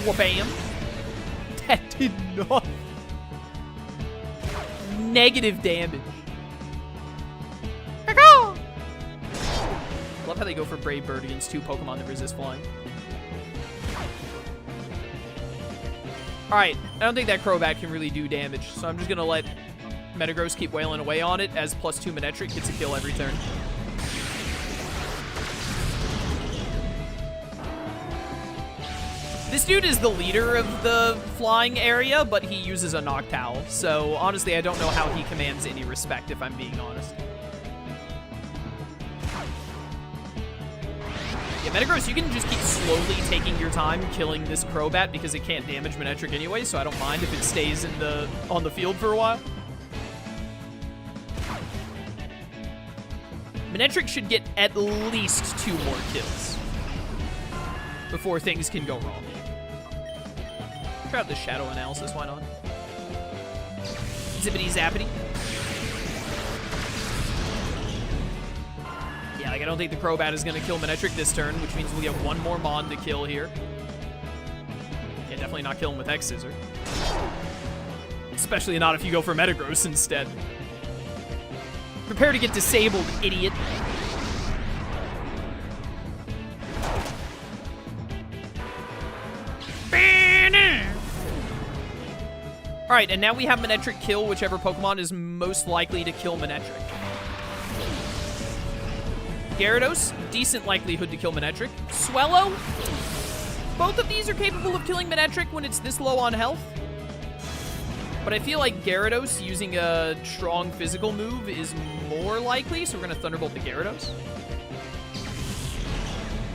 Wha-bam. That did not. Negative damage. Love how they go for Brave Bird against two Pokemon that resist flying. Alright, I don't think that Crobat can really do damage, so I'm just gonna let Metagross keep wailing away on it as +2 Manectric gets a kill every turn. This dude is the leader of the flying area, but he uses a Noctowl, so honestly, I don't know how he commands any respect, if I'm being honest. Yeah, Metagross, you can just keep slowly taking your time killing this Crobat because it can't damage Manectric anyway, so I don't mind if it stays on the field for a while. Manectric should get at least 2 more kills before things can go wrong. Try out the Shadow Analysis, why not? Zippity Zappity. Yeah, like I don't think the Crobat is going to kill Manectric this turn, which means we have 1 more Mon to kill here. Yeah, definitely not kill him with X-Scissor. Especially not if you go for Metagross instead. Prepare to get disabled, idiot. Alright, and now we have Manectric kill whichever Pokemon is most likely to kill Manectric. Gyarados, decent likelihood to kill Manectric. Swellow, both of these are capable of killing Manectric when it's this low on health. But I feel like Gyarados using a strong physical move is more likely, so we're going to Thunderbolt the Gyarados.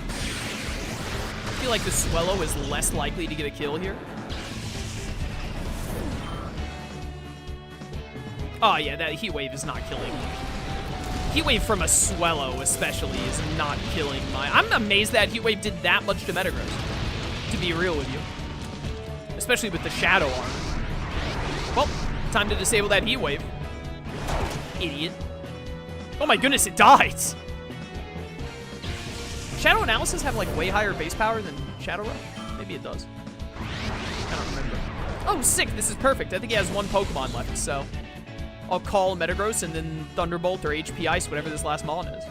I feel like the Swellow is less likely to get a kill here. Oh yeah, that Heat Wave is not killing. Heat Wave from a Swellow especially is not killing my... I'm amazed that Heat Wave did that much to Metagross, to be real with you. Especially with the Shadow Armor. Well, time to disable that Heat Wave. Idiot. Oh my goodness, it died! Shadow Analysis have like way higher base power than Shadow Rush? Maybe it does. I don't remember. Oh, sick, this is perfect. I think he has 1 Pokemon left, so... I'll call Metagross and then Thunderbolt or HP Ice, whatever this last Mon is.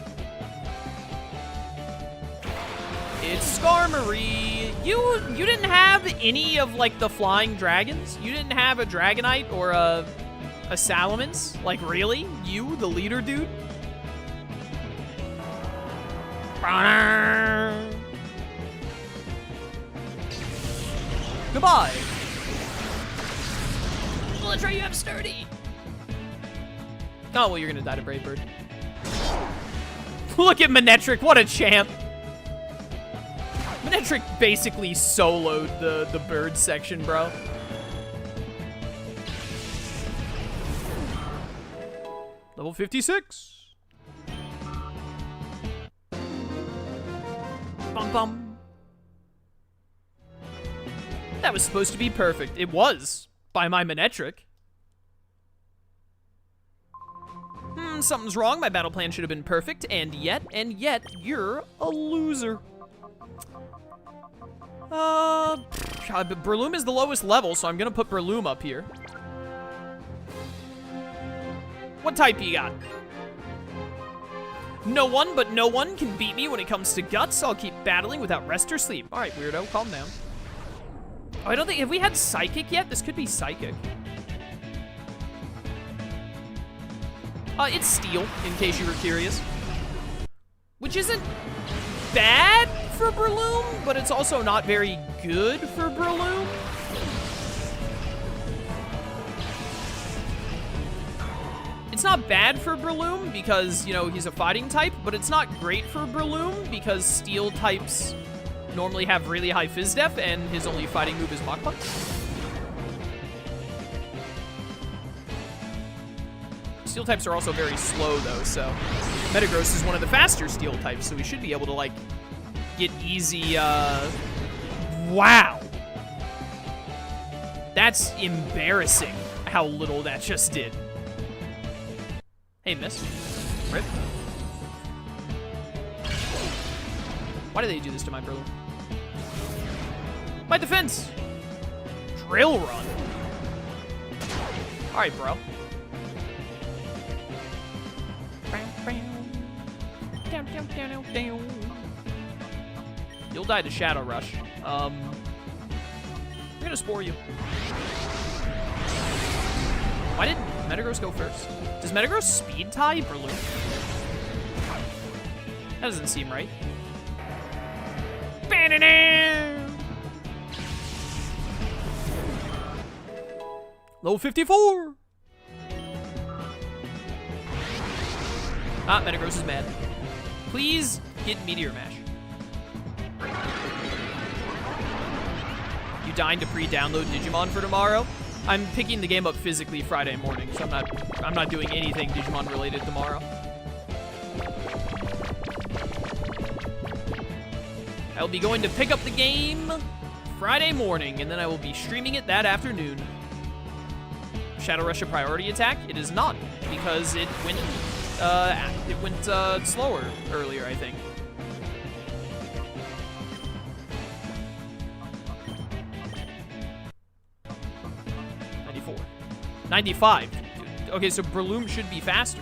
It's Skarmory. You didn't have any of, like, the flying dragons? You didn't have a Dragonite or a Salamence? Like, really? You, the leader dude? Goodbye. Well, let's try you have Sturdy. Oh, well, you're gonna die to Brave Bird. Look at Manectric, what a champ. Manectric basically soloed the bird section, bro. Level 56. Bum bum. That was supposed to be perfect. It was, by my Manectric. Something's wrong. My battle plan should have been perfect, and yet, you're a loser. Breloom is the lowest level, so I'm gonna put Breloom up here. What type you got? No one, but no one can beat me when it comes to guts. I'll keep battling without rest or sleep. All right, weirdo, calm down. Oh, I don't think, have we had Psychic yet? This could be Psychic. It's Steel, in case you were curious. Which isn't bad for Breloom, but it's also not very good for Breloom. It's not bad for Breloom because, you know, he's a fighting type, but it's not great for Breloom because Steel types normally have really high Fizz Def and his only fighting move is Mach Punch. Steel types are also very slow, though, so Metagross is one of the faster Steel types, so we should be able to, like, get easy, Wow. That's embarrassing how little that just did. Hey, miss. Rip. Why did they do this to my Breloom? my defense! Drill run. Alright, bro. You'll die to Shadow Rush. We're gonna spore you. Why did Metagross go first? Does Metagross speed tie Breloom? That doesn't seem right. Low 54. Ah, Metagross is mad. Please get Meteor Mash. You dying to pre-download Digimon for tomorrow? I'm picking the game up physically Friday morning, so I'm not doing anything Digimon related tomorrow. I'll be going to pick up the game Friday morning, and then I will be streaming it that afternoon. Shadow Rush a priority attack? It is not, because it went slower earlier, I think. '94. 95. Okay, so Breloom should be faster.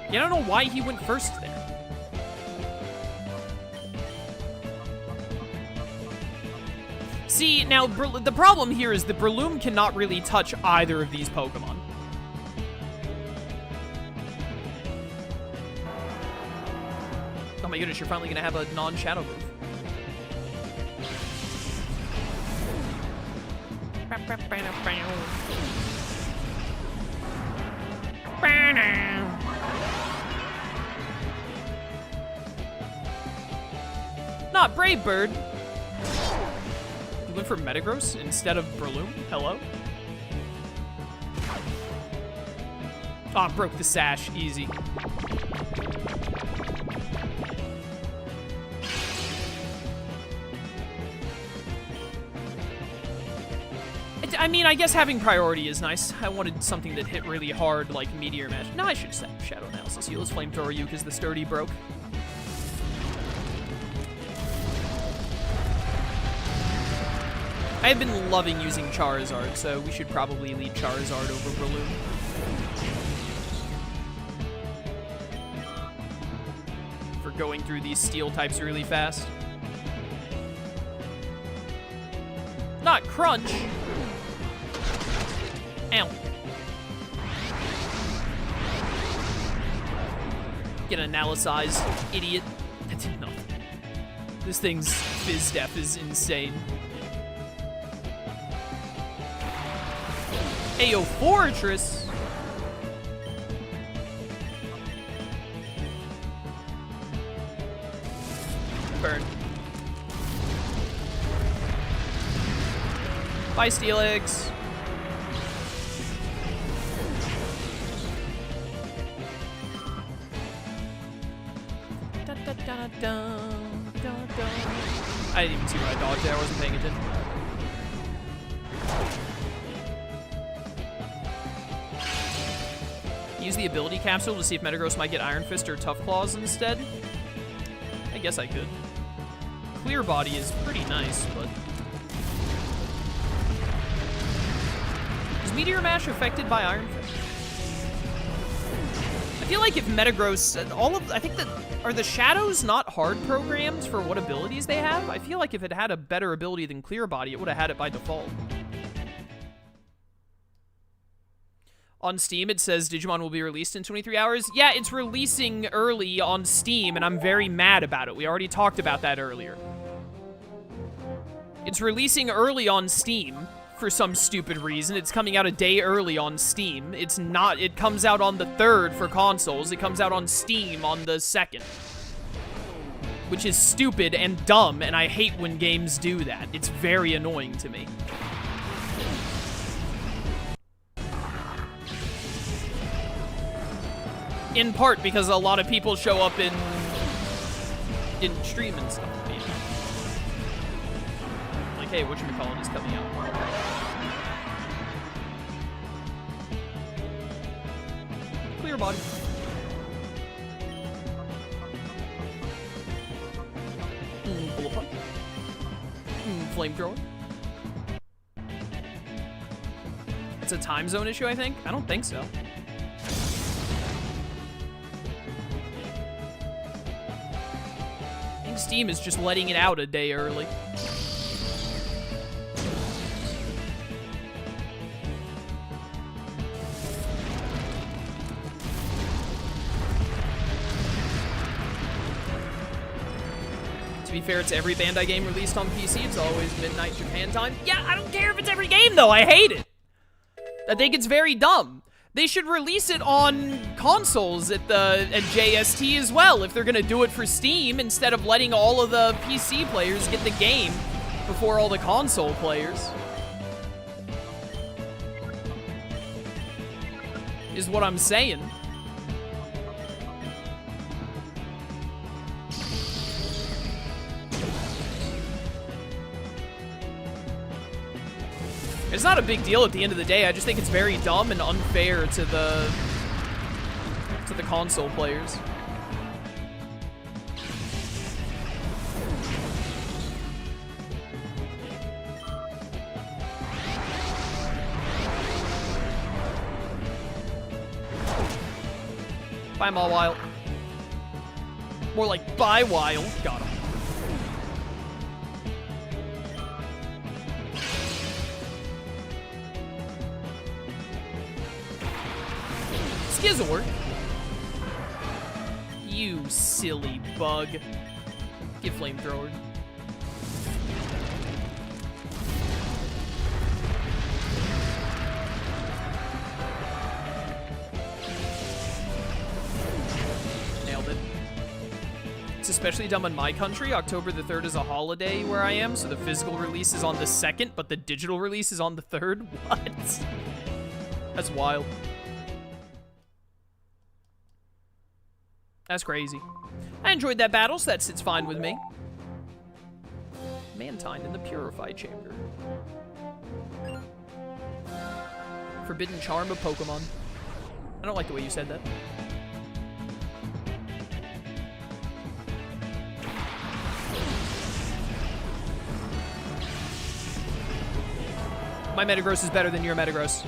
Yeah, I don't know why he went first there. See, now, the problem here is that Breloom cannot really touch either of these Pokemon. Oh my goodness, you're finally gonna have a non-shadow move. Not Brave Bird. You went for Metagross instead of Breloom? Hello? Oh, broke the sash. Easy. I mean, I guess having priority is nice. I wanted something that hit really hard, like Meteor Mash. No, I should set Shadow Analysis. Heals Flamethrower you because the sturdy broke. I have been loving using Charizard, so we should probably lead Charizard over Breloom. For going through these steel types really fast. Not Crunch. Ow. Get analyzed, idiot. That did nothing. This thing's Fizz Def is insane. Ayo, Fortress! Burn. Bye, Steelix. I didn't even see what I dodged there. I wasn't paying attention. Use the ability capsule to see if Metagross might get Iron Fist or Tough Claws instead. I guess I could. Clear Body is pretty nice, but... Is Meteor Mash affected by Iron Fist? I feel like if Metagross... I think that... Are the Shadows not hard programmed for what abilities they have? I feel like if it had a better ability than Clear Body, it would have had it by default. On Steam, it says Digimon will be released in 23 hours. Yeah, it's releasing early on Steam, and I'm very mad about it. We already talked about that earlier. It's releasing early on Steam for some stupid reason. It's coming out a day early on Steam. It's not. It comes out on the 3rd for consoles. It comes out on Steam on the 2nd. Which is stupid and dumb, and I hate when games do that. It's very annoying to me. In part because a lot of people show up in stream and stuff. You know? Like, hey, whatchamacallit is coming out. Clear Body. Bullet Punch. flamethrower. It's a time zone issue, I think. I don't think so. I think Steam is just letting it out a day early. To be fair, it's every Bandai game released on PC. It's always midnight Japan time. Yeah, I don't care if it's every game, though. I hate it. I think it's very dumb. They should release it on consoles at JST as well if they're gonna do it for Steam instead of letting all of the PC players get the game before all the console players. Is what I'm saying. It's not a big deal at the end of the day. I just think it's very dumb and unfair to the console players. Buy Mawile. More like buy Wile. Got him. Skizor. You silly bug. Get flamethrower. Nailed it. It's especially dumb in my country. October the 3rd is a holiday where I am, so the physical release is on the 2nd, but the digital release is on the 3rd. What? That's wild. That's crazy. I enjoyed that battle, so that sits fine with me. Mantine in the Purify Chamber. Forbidden Charm of Pokemon. I don't like the way you said that. My Metagross is better than your Metagross.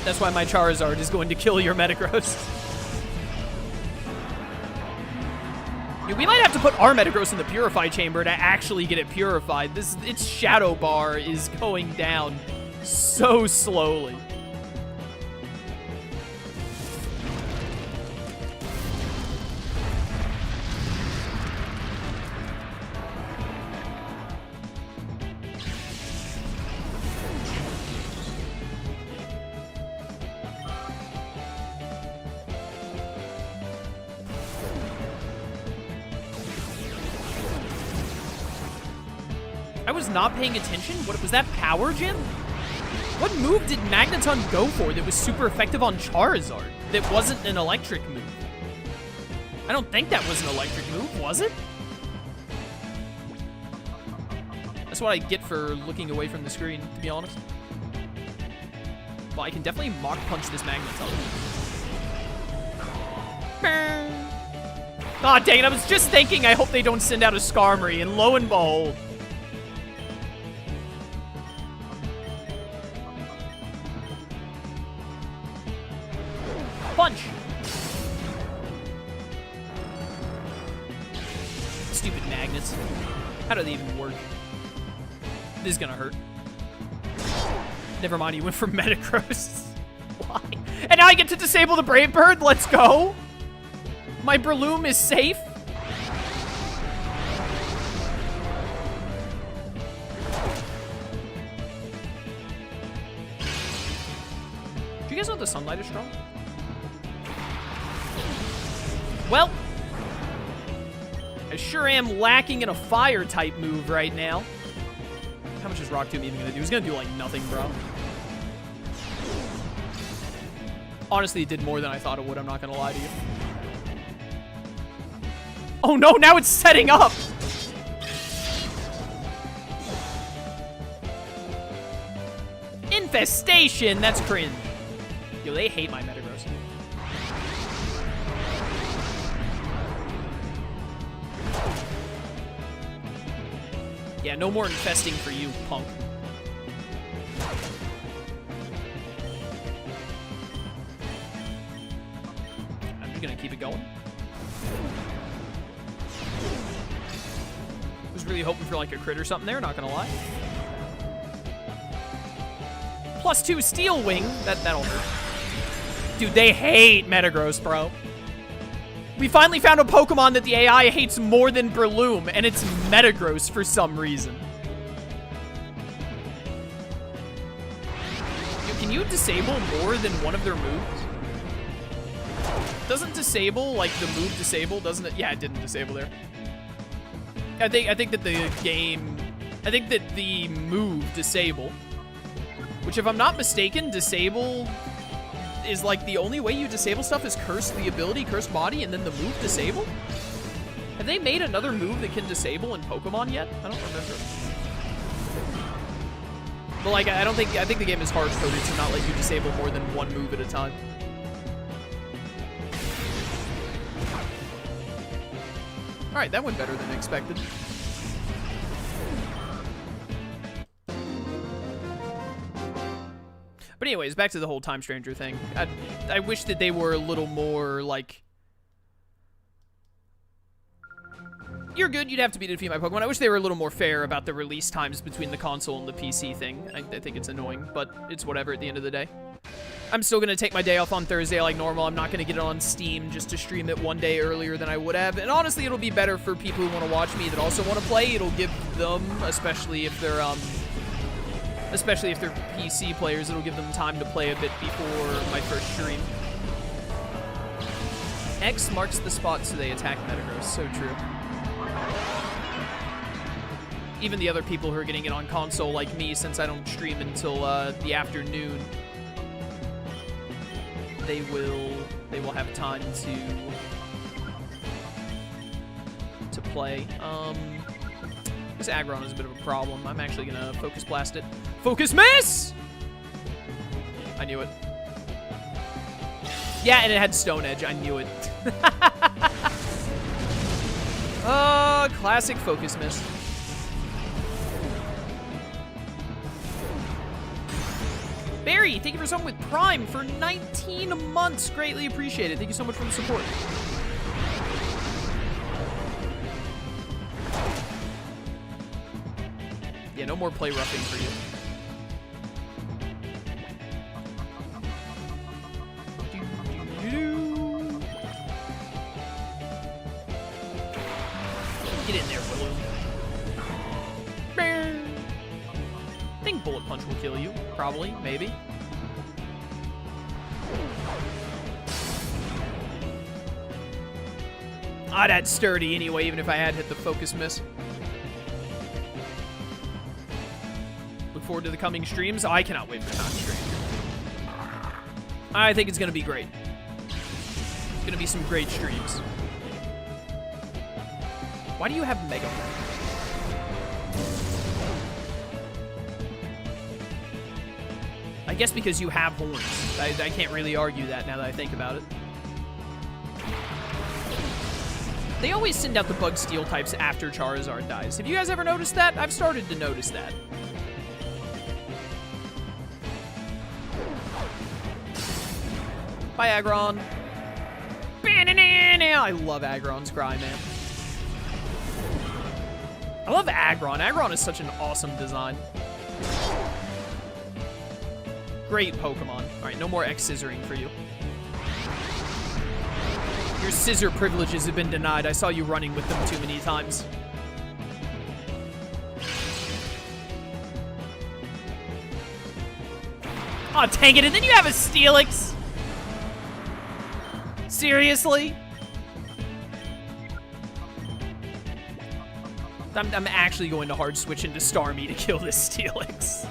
That's why my Charizard is going to kill your Metagross. We might have to put our Metagross in the Purify Chamber to actually get it purified. Its Shadow Bar is going down so slowly. I was not paying attention. What was that, Power Gem? What move did Magneton go for that was super effective on Charizard that wasn't an electric move? I don't think that was an electric move, was it? That's what I get for looking away from the screen, to be honest. Well, I can definitely Mach Punch this Magneton. Aw, dang it, I was just thinking I hope they don't send out a Skarmory, and lo and behold. Punch! Stupid magnets. How do they even work? This is gonna hurt. Never mind, he went for Metagross. Why? And now I get to disable the Brave Bird? Let's go! My Breloom is safe? Do you guys know the Sunlight is strong? Well, I sure am lacking in a fire-type move right now. How much is Rock Tomb even gonna do? He's gonna do, like, nothing, bro. Honestly, it did more than I thought it would, I'm not gonna lie to you. Oh no, now it's setting up! Infestation! That's cringe. Yo, they hate my Metagross. Yeah, no more infesting for you, punk. I'm just gonna keep it going. Was really hoping for like a crit or something there, not gonna lie. +2 Steel Wing. That'll hurt. Dude, they hate Metagross, bro. We finally found a Pokemon that the AI hates more than Breloom, and it's Metagross for some reason. Dude, can you disable more than one of their moves? Doesn't disable, like, the move disable, doesn't it? Yeah, it didn't disable there. I think that the game... I think that the move disable, which, if I'm not mistaken, disable is like the only way you disable stuff is curse the ability, curse body, and then the move disable? Have they made another move that can disable in Pokemon yet? I don't remember. But like, I think the game is hard coded to not let you disable more than one move at a time. Alright, that went better than expected. But anyways, back to the whole Time Stranger thing. I wish that they were a little more, like... You're good, you'd have to beat to defeat my Pokemon. I wish they were a little more fair about the release times between the console and the PC thing. I think it's annoying, but it's whatever at the end of the day. I'm still going to take my day off on Thursday like normal. I'm not going to get it on Steam just to stream it one day earlier than I would have. And honestly, it'll be better for people who want to watch me that also want to play. It'll give them, especially if they're PC players, it'll give them time to play a bit before my first stream. X marks the spot so they attack Metagross. So true. Even the other people who are getting it on console like me, since I don't stream until the afternoon, they will have time to play. This Aggron is a bit of a problem. I'm actually gonna Focus Blast it. Focus Miss! I knew it. Yeah, and it had Stone Edge. I knew it. Classic Focus Miss. Barry, thank you for something with Prime for 19 months. Greatly appreciated. Thank you so much for the support. Yeah, no more play roughing for you. Get in there, Willow. I think Bullet Punch will kill you. Probably. Maybe. Ah, that's sturdy anyway, even if I had hit the Focus Miss. Look forward to the coming streams. Oh, I cannot wait for the coming stream. I think it's going to be great. It's going to be some great streams. Why do you have Mega Man? I guess because you have horns. I can't really argue that now that I think about it. They always send out the Bug Steel types after Charizard dies. Have you guys ever noticed that? I've started to notice that. Bye, Aggron. I love Aggron's cry, man. I love Aggron. Aggron is such an awesome design. Great Pokemon. All right, no more X-scissoring for you. Your scissor privileges have been denied. I saw you running with them too many times. Aw, oh, dang it, and then you have a Steelix? Seriously? I'm actually going to hard switch into Starmie to kill this Steelix.